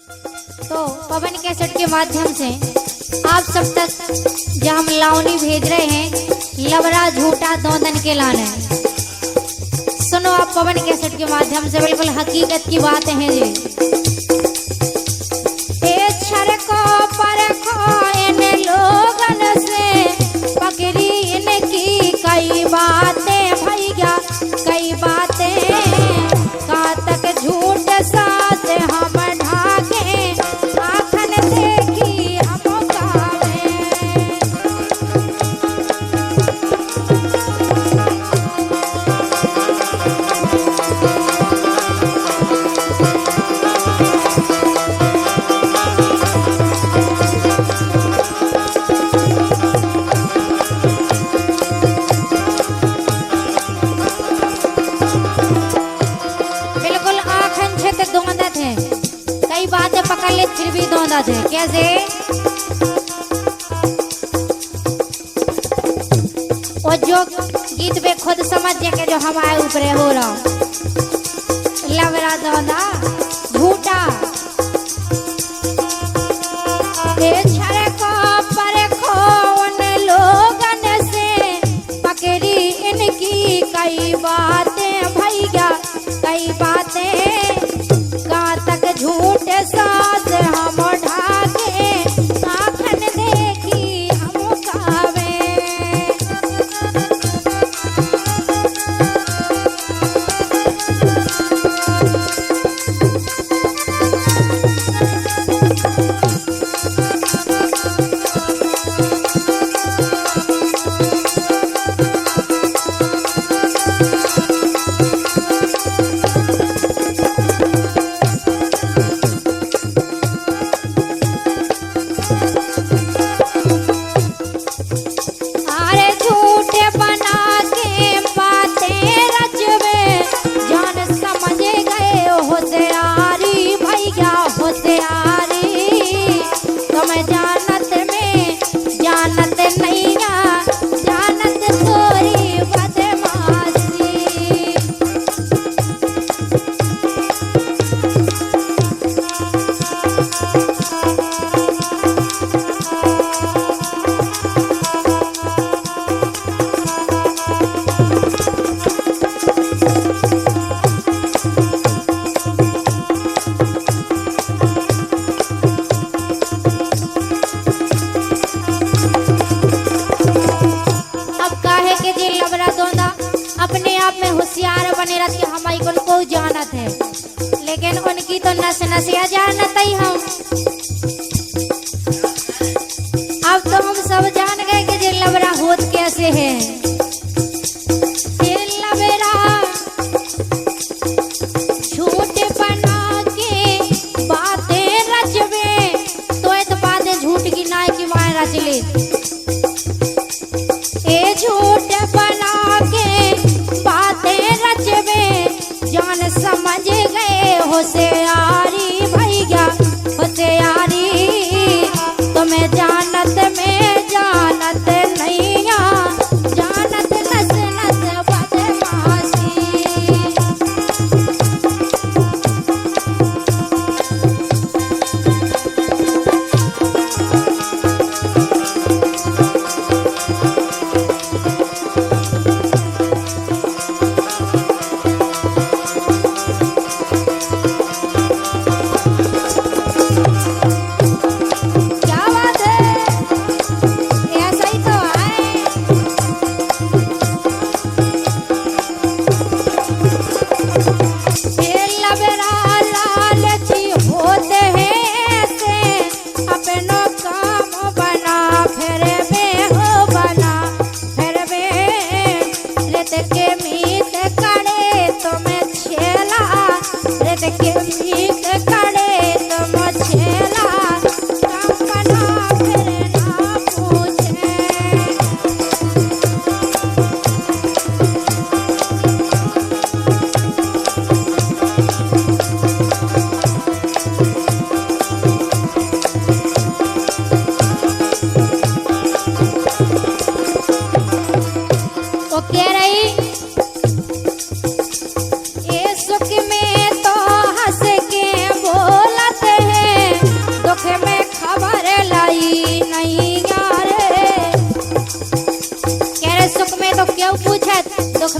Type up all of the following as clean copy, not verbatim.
तो पवन कैसेट के माध्यम से आप सब तक जो हम लावनी भेज रहे हैं लवरा झूठा दोंदन के लाने। सुनो आप पवन कैसेट के माध्यम से बिल्कुल हकीकत की बात है जी। ए छरको परखो इन लोगन से पकड़ी इनकी कई बातें भैया कई बातें कहाँ तक झूठ साथ हम ढाके आखन देखी हम कावे। बिल्कुल आखन छे ते दोंदत है कई बातें पकड़ ले फिर भी दोंदत है। कैसे वो जो गीत पे खुद समझ जाके जो हमारे ऊपर हो रहा लवरा दोंदा झूठा। ए छरको परखो उन लोगन से पकड़ी इनकी कई बातें भैया कई बातें कहाँ तक झूठ साथ हम ढाके आखन देखी हम कावे। अरे झूठ बना के बातें रचवे जान समझ गए होशियारी भैया होशियारी तुम जानत में जानत नैया जानत थोड़ी बदमाशी। अब काहे के जी लबरा दोंदा अपने आप में होशियार बने रहती हमारी को जानत है लेकिन उनकी तो नस नसिया जानत ही हम। अब तो हम सब जान गए कि जी लबरा होत कैसे है। ये लबरा झूठ बना के बातें रचवे तो ये तो बातें झूठ की नाय की माय रच ले। ए झूठ बना के बातें रचवे जान समझ गए होशियारी भैया होशियारी तुम्हें जानत में जानत नैया जानत नस नस बदमाशी।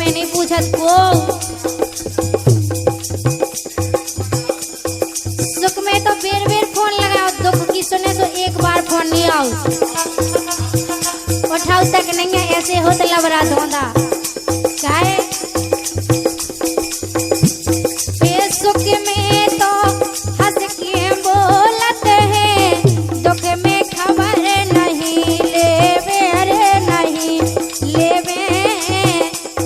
में नहीं पूछत को। सुख में तो बेर बेर फोन लगाओ, दुख की सुने तो एक बार फोन नहीं आओ, उठाओ तक नहीं है, ऐसे हो तो लबरा धोंदा चाहे। सुख में तो हंस के बोलत है, दुख में खबर नहीं लेवे, अरे नहीं लेवे,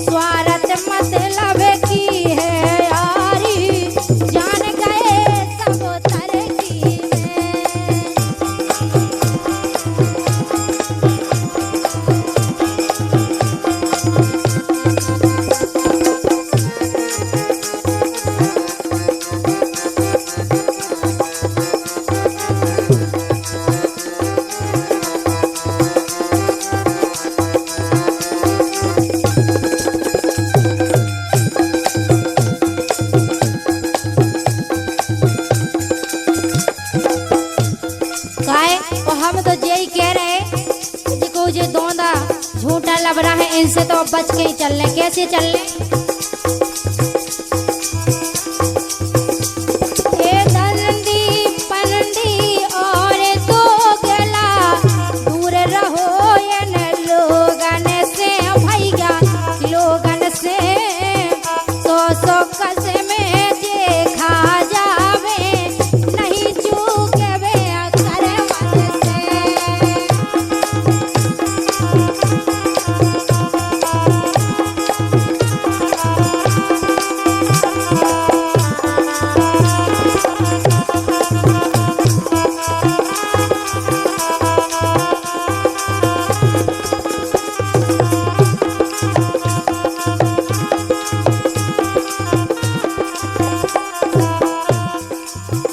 स्वार्थ मतलब की है यारी, जान गए सब तरकीब में। और हम तो यही कह रहे देखो जो दोंदा झूठा लबरा है, इनसे तो बच के ही चलने। कैसे चलने? दंडी पनडी और तो गला, दूर रहो इन लोगन से भैया, लोगन से सो सो कसमे जे खा जावे, नहीं चूके वे अक्सर मन से।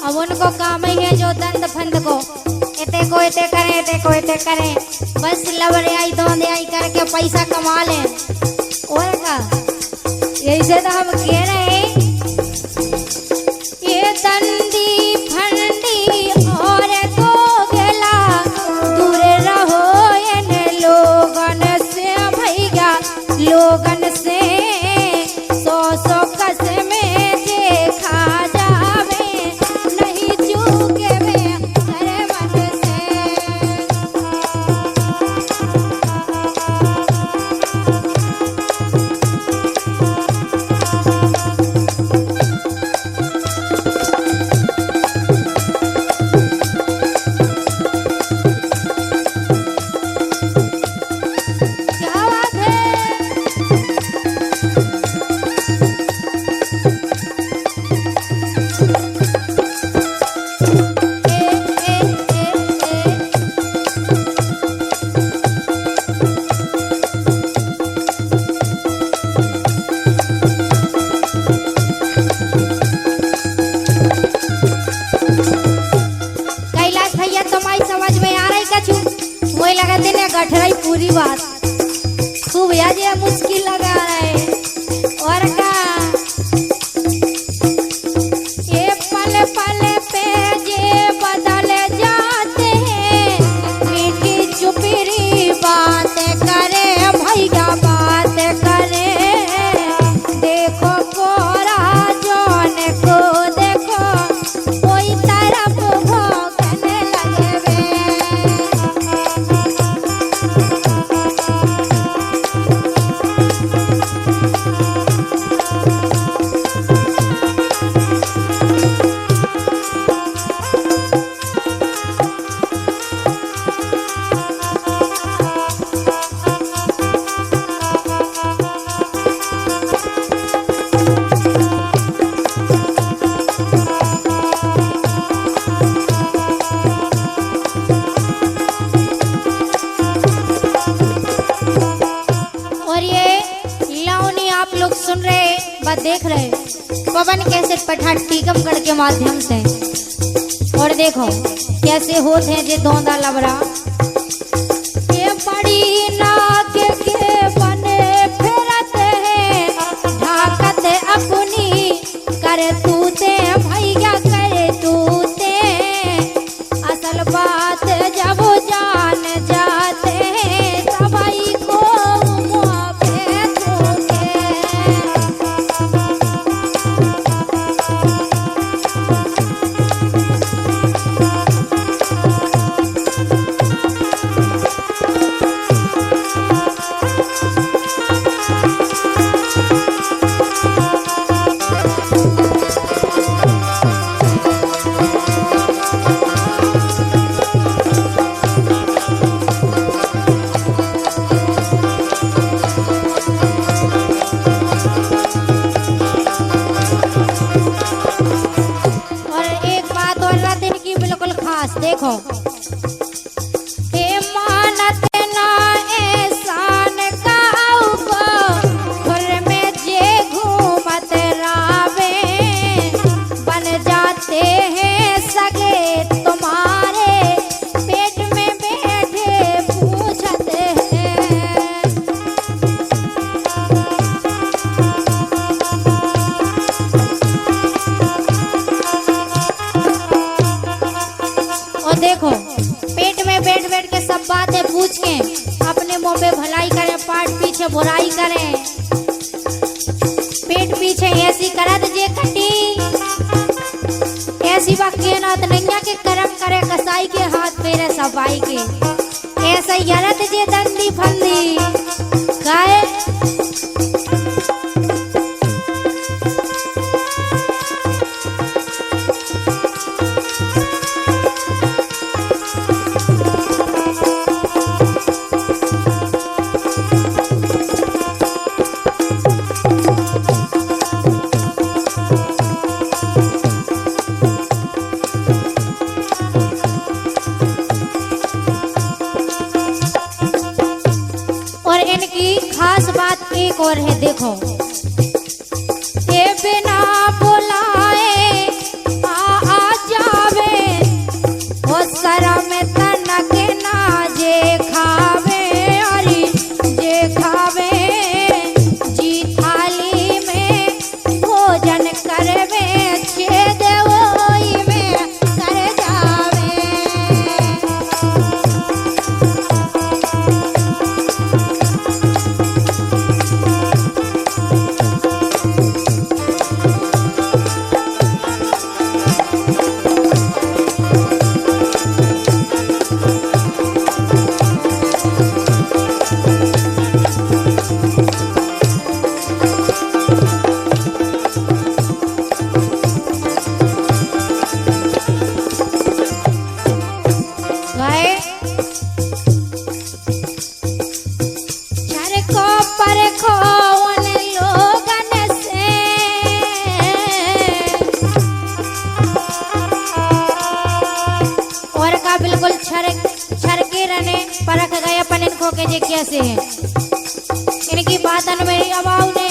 अब उनको काम ही है जो दंड फंद को एते को एते करें, एते को एते करें, बस लवरे आई दोंदे आई करके पैसा कमा ले। और का यही से तो हम कह रहे हैं, ये दंडी फंडी और तो गला, दूर रहो इन लोगन से भैया, लोगन से सो सो कसमे जे खा जावे, नहीं चूके वे अक्सर मन से। क्या बात है? कैलाश भैया तुम्हारी समझ में आ रही कछु? वही लगा देने गठराई पूरी बात खूब याद है, मुश्किल लगा रहे और का ये पल पल पे जे बदल जाते हैं, मीठी चुपड़ी बात करे भैया, बात करे, देखो कोरा जौन को देखो, कोई तरफ भौंकने लगे वे। और ये लावनी आप लोग सुन रहे व देख रहे पवन कैसे पठार टीकमगढ़ के माध्यम से। और देखो कैसे होते हैं जे दोंदा लबरा, ये बड़ी नाक के बने फिरत है, ढाकत अपनी करे तूते भैया, करे तूते, असल बात जब जान जाते हैं, सबाई को मुँह पे थूके। देखो ए मानत ना एहसान काऊ को खुर में जे घूमत रावे बन जाते हैं सगे तुम्हारे पेट में बैठे पूछते हैं। और देखो पेट में बैठ बैठ के सब बातें पूछ के अपने मुंह पे भलाई करें, पाठ पीछे बुराई करें, पेट पीछे ऐसी करत जे कटी ऐसी वाक्य नाथ नैया के कर्म करे कसाई के हाथ पेरे सफाई के ऐसा यरत जे दंडी फंदी गाय। और इनकी खास बात एक और है, देखो ये बिना बुलाए आ जावे वो शर्म तनक ना जे खावे और जे खावे जी थाली में भोजन करवे छेद ओई में कर जावे। बिल्कुल छरके रहने परख गए अपन इनको के जे कैसे है इनकी बातन में अबाव ने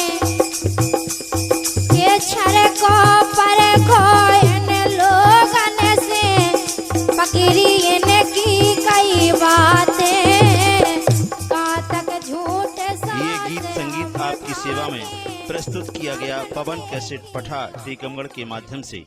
ये छरे को परखो इन लोगन से फकीरी इनकी कई बातें कहाँ तक झूठ ये गीत संगीत आपकी सेवा में प्रस्तुत किया गया पवन कैसेट पठा टीकमगढ़ के माध्यम से।